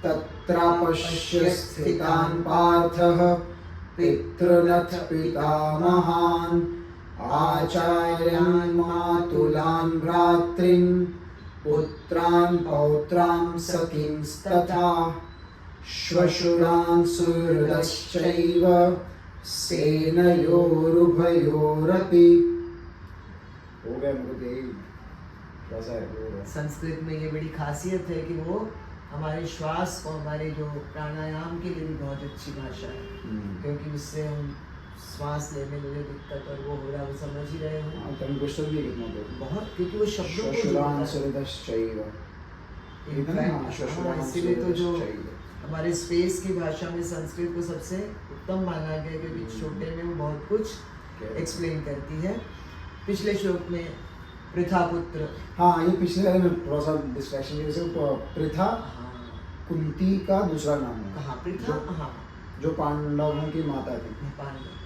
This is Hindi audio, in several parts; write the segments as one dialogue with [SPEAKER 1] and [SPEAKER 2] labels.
[SPEAKER 1] तत्रापश्य स्थितान् पार्थः पितृनथ पितामहान् आचार्यान् मातुलान् भ्रातॄन् पुत्रान् पौत्रान् सखींस्तथा श्वशुरान् सुहृदश्चैव सेनयोरुभयोरपि। हो गया मुझे कैसा है।
[SPEAKER 2] संस्कृत में ये बड़ी खासियत है कि वो हमारे श्वास को, हमारे जो प्राणायाम के लिए भी बहुत अच्छी भाषा है, क्योंकि उससे हम श्वास लेने में दिक्कत और वो हो रहा, वो समझ ही रहे हो। बहुत, क्योंकि वो शब्दों को इसीलिए तो जो हमारे स्पेस की भाषा में संस्कृत को सबसे उत्तम माना गया, क्योंकि छोटे में वो बहुत कुछ एक्सप्लेन करती है। पिछले श्लोक में पृथा पुत्र,
[SPEAKER 1] हाँ ये पिछले वाले में थोड़ा सा डिस्ट्रैक्शन की वजह से पृथा कुंती का दूसरा नाम है।
[SPEAKER 2] कहाँ पृथा? हाँ,
[SPEAKER 1] जो पांडवों की माता थी।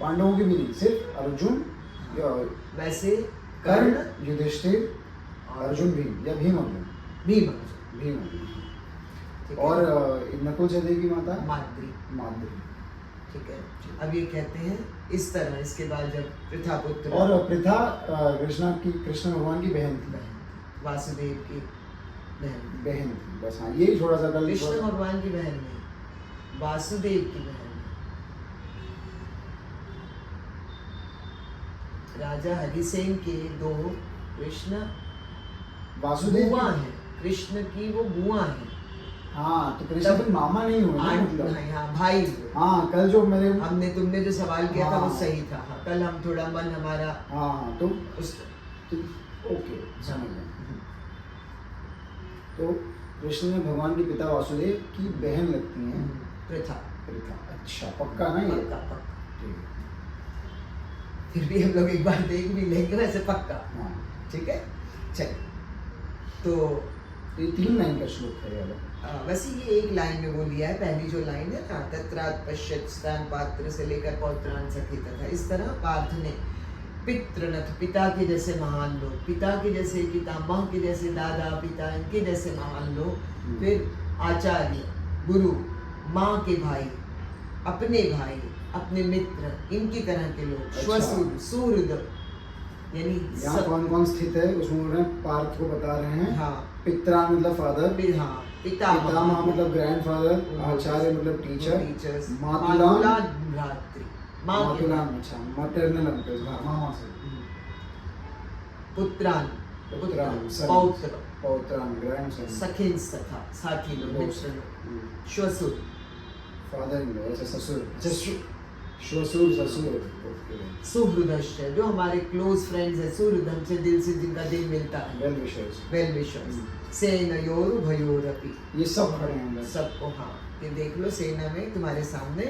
[SPEAKER 1] पांडवों की भी नहीं, सिर्फ अर्जुन,
[SPEAKER 2] वैसे
[SPEAKER 1] कर्ण, युधिष्ठिर, अर्जुन, भीम या भीम अर्जुन,
[SPEAKER 2] भीम
[SPEAKER 1] अर्जुन और नकुल सहदेव की माता
[SPEAKER 2] माद्री। ठीक है, अब ये कहते हैं इस तरह, इसके बाद जब पृथा पुत्र,
[SPEAKER 1] और पृथा कृष्ण भगवान की बहन थी,
[SPEAKER 2] वासुदेव की
[SPEAKER 1] बहन थी। बस हाँ, यही थोड़ा सा
[SPEAKER 2] कृष्ण भगवान की बहन नहीं, वासुदेव की बहन। राजा हरिसेन के दो कृष्ण
[SPEAKER 1] वासुदेव
[SPEAKER 2] बुआ है, कृष्ण की वो बुआ है।
[SPEAKER 1] हाँ, तो कृष्ण तो मामा नहीं हुए ना, मतलब
[SPEAKER 2] हाँ भाई।
[SPEAKER 1] हाँ, कल जो
[SPEAKER 2] तुमने जो सवाल किया था वो सही था। हाँ, कल हम थोड़ा मन हमारा
[SPEAKER 1] तो ओके समझ गए। तो कृष्ण ने भगवान के पिता वासुदेव की बहन लगती हैं पृथा। अच्छा, पक्का ना ये?
[SPEAKER 2] पक्का। फिर भी हम लोग एक बार देख भी लेंगे, वैसे पक्का।
[SPEAKER 1] हाँ
[SPEAKER 2] ठीक है, चल। तो
[SPEAKER 1] ये 3 लाइन का श्लोक है यार।
[SPEAKER 2] वैसे ये एक लाइन में वो लिया है, पहली जो लाइन है ना, तत्रात् पश्यत् स्तान् पात्र से लेकर पौत्रान् सखी तथा। इस तरह पार्थ ने पितृनथ, पिता के जैसे महान लोग, पिता के जैसे, पितामह के जैसे, दादा पिता इनके जैसे महान लोग, फिर आचार्य, गुरु, माँ के भाई, अपने मित्र, इनकी तरह के लोग, श्वशुर, सुहृद, यानी
[SPEAKER 1] यहाँ कौन स्थित है उसमें उन्होंने पार्थ को बता रहे हैं।
[SPEAKER 2] हाँ,
[SPEAKER 1] पित्रा मतलब फादर,
[SPEAKER 2] हाँ,
[SPEAKER 1] पितामह मतलब ग्रैंडफादर, आचार्य मतलब टीचर्स, मातुलान
[SPEAKER 2] भ्रातृ,
[SPEAKER 1] अच्छा मैटरनल अंकल, मामा से,
[SPEAKER 2] पुत्रान
[SPEAKER 1] पौत्रान ग्रैंडसन,
[SPEAKER 2] सखींस तथा साथी लोग, मित्र लोग, श्वशुर
[SPEAKER 1] फादर इन लॉ, ऐसे ससुर, श्वशुर ससुर,
[SPEAKER 2] सुहृदश्च जो हमारे क्लोज फ्रेंड्स है, सुहृद हमसे दिल से जिनका दिल मिलता है, वेल विशर्स, सेनयोरुभयोरपि,
[SPEAKER 1] ये सब खड़े हैं
[SPEAKER 2] सबको। हाँ, ये देख लो, सेना में तुम्हारे सामने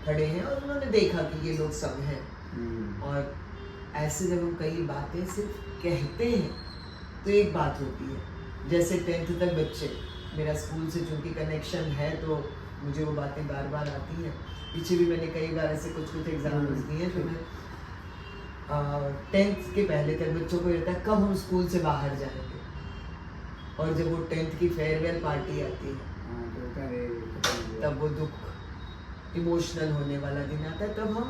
[SPEAKER 2] खड़े हैं और उन्होंने देखा कि ये लोग सब हैं। और ऐसे जब हम कई बातें सिर्फ कहते हैं तो एक बात होती है, जैसे 10th तक बच्चे, मेरा स्कूल से चूंकि कनेक्शन है तो मुझे वो बातें बार बार आती हैं। पीछे भी मैंने कई बार ऐसे कुछ एग्जाम्पल्स दिए हैं जो मैं 10th के पहले तक बच्चों को रहता है कब हम स्कूल से बाहर जाएंगे, और जब वो 10th की फेयरवेल पार्टी आती है तब वो दुख, इमोशनल होने वाला दिन आता है, तब हम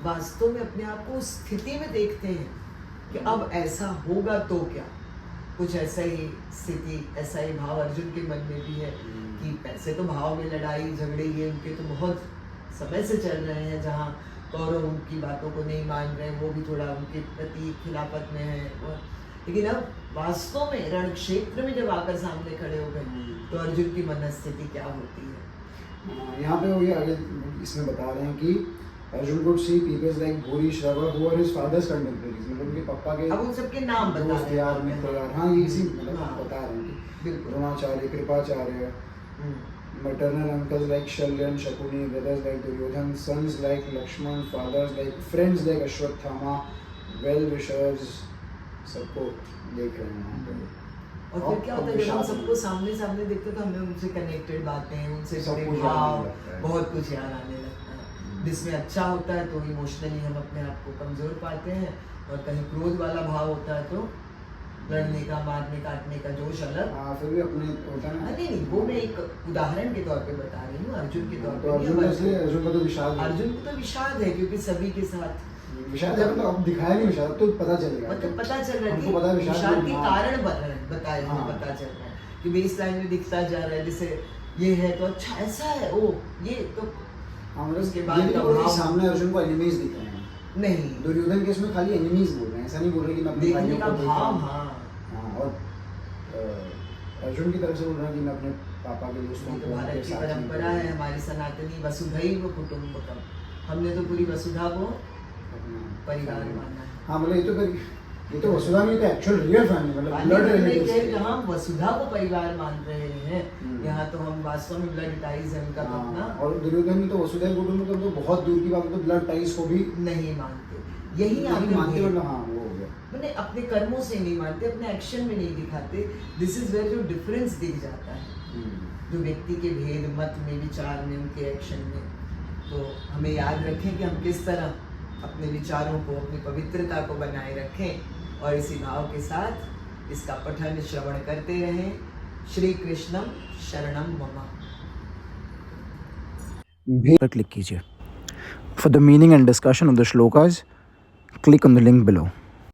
[SPEAKER 2] वास्तव में अपने आप को उस स्थिति में देखते हैं कि अब ऐसा होगा तो क्या। कुछ ऐसा ही स्थिति, ऐसा ही भाव अर्जुन के मन में भी है कि पैसे तो भाव में लड़ाई झगड़े ये उनके तो बहुत समय से चल रहे हैं, जहाँ कौरव उनकी बातों को नहीं मान रहे हैं, वो भी थोड़ा उनके प्रति खिलाफत में है। लेकिन अब वास्तव में रण क्षेत्र में जब आकर सामने खड़े हो गए तो अर्जुन की मनस्थिति क्या होती है।
[SPEAKER 1] यहाँ पे ये आगे इसमें बता रहे हैं कि Arjun could see people like Bhuri, Shrava who are his father's contemporaries, मतलब उनके पापा के,
[SPEAKER 2] अब उन सबके नाम बता रहे हैं।
[SPEAKER 1] हाँ ये इसी मतलब बता रहे हैं कि Dronacharya, Kripacharya, maternal uncles like Shalyan, Shakuni, brothers like Duryodhan, sons like Lakshman, fathers like, friends like Ashwatthama, well-wishers, सबको देख रहे हैं यहाँ पे।
[SPEAKER 2] और फिर क्या होता है जब हम सबको सामने देखते हैं तो हमें उनसे कनेक्टेड बातें, उनसे जुड़े भाव, बहुत कुछ याद आने लगता है। जिसमें अच्छा होता है तो इमोशनली हम अपने आप को कमजोर पाते हैं, और कहीं क्रोध वाला भाव होता है तो लड़ने का, मारने काटने का जोश अलग।
[SPEAKER 1] हाँ, फिर भी अपने होता है ना।
[SPEAKER 2] नहीं, वो मैं एक उदाहरण के तौर पे बता रही हूँ, अर्जुन के तौर
[SPEAKER 1] तो
[SPEAKER 2] पे
[SPEAKER 1] अर्जुन
[SPEAKER 2] नहीं,
[SPEAKER 1] इसलिए अर्जुन का तो विषाद है।
[SPEAKER 2] अर्जुन को तो विषाद है क्योंकि सभी के साथ
[SPEAKER 1] विषाद है, मतलब अब दिखाया नहीं विषाद, अब तो पता चलेगा।
[SPEAKER 2] मतलब पता चल रहा है
[SPEAKER 1] हमको पता है
[SPEAKER 2] कि
[SPEAKER 1] विषाद
[SPEAKER 2] विषाद के
[SPEAKER 1] हाँ।
[SPEAKER 2] कारण बताया
[SPEAKER 1] हाँ।
[SPEAKER 2] पता चल रहा है कि बेस लाइन में दिखता जा रहा है, जैसे ये है तो अच्छा ऐसा है, ओ ये तो
[SPEAKER 1] हाँ, मतलब
[SPEAKER 2] उसके बाद
[SPEAKER 1] ये
[SPEAKER 2] का
[SPEAKER 1] नहीं बोल रहे कि
[SPEAKER 2] भाव-
[SPEAKER 1] सामने अर्जुन को एनिमीज दिख रहे हैं।
[SPEAKER 2] नहीं,
[SPEAKER 1] दुर्योधन के इसमें खाली एनिमीज बोल रहे हैं, ऐसा नहीं बोल रहे कि मैं अपने
[SPEAKER 2] देखने
[SPEAKER 1] भाइयों
[SPEAKER 2] का
[SPEAKER 1] को देख रहा
[SPEAKER 2] भाव।
[SPEAKER 1] हूँ।
[SPEAKER 2] हाँ,
[SPEAKER 1] हाँ, और अर्जुन की तरफ से बोल रहा है कि मैं अपने पापा के दोस्तों
[SPEAKER 2] ये
[SPEAKER 1] को
[SPEAKER 2] तो भारत
[SPEAKER 1] उनके
[SPEAKER 2] की
[SPEAKER 1] साथ में
[SPEAKER 2] परंपरा है, हमारी सनातनी वसुधैव कुटुंबकम। हमने तो पूरी वसुधा को
[SPEAKER 1] अपना
[SPEAKER 2] परिवार माना है।
[SPEAKER 1] हाँ, मतलब ये तो वसुधा नहीं, तो एक्चुअल रियल फैमिली, मतलब ब्लड रिलेटिव्स।
[SPEAKER 2] हम वसुधा को परिवार मान रहे हैं,
[SPEAKER 1] हम्म।
[SPEAKER 2] यहाँ तो हम वास्तव में ब्लड टाइज है उनका तो अपना
[SPEAKER 1] हाँ, और दुर्योधन ने तो वसुधैव कुटुंबकम तो बहुत दूर की बात, तो ब्लड टाइज को भी
[SPEAKER 2] नहीं मानते। यही
[SPEAKER 1] नहीं
[SPEAKER 2] आकर
[SPEAKER 1] मानते,
[SPEAKER 2] भेद-
[SPEAKER 1] मतलब हाँ वो हो गया।
[SPEAKER 2] मैंने अपने कर्मों से नहीं मानते, अपने एक्शन में नहीं दिखाते। दिस इज वेयर जो डिफरेंस दिख जाता है, जो व्यक्ति के भेद मत में, विचार में, उनके एक्शन में। तो हमें याद रखें कि हम किस तरह अपने विचारों को, अपनी पवित्रता को बनाए रखें, और इसी भाव के साथ इसका पठन श्रवण करते रहें। श्री कृष्णम शरणम मम।
[SPEAKER 1] भी पर क्लिक कीजिए। For the meaning and discussion of the shlokas, click on the link below.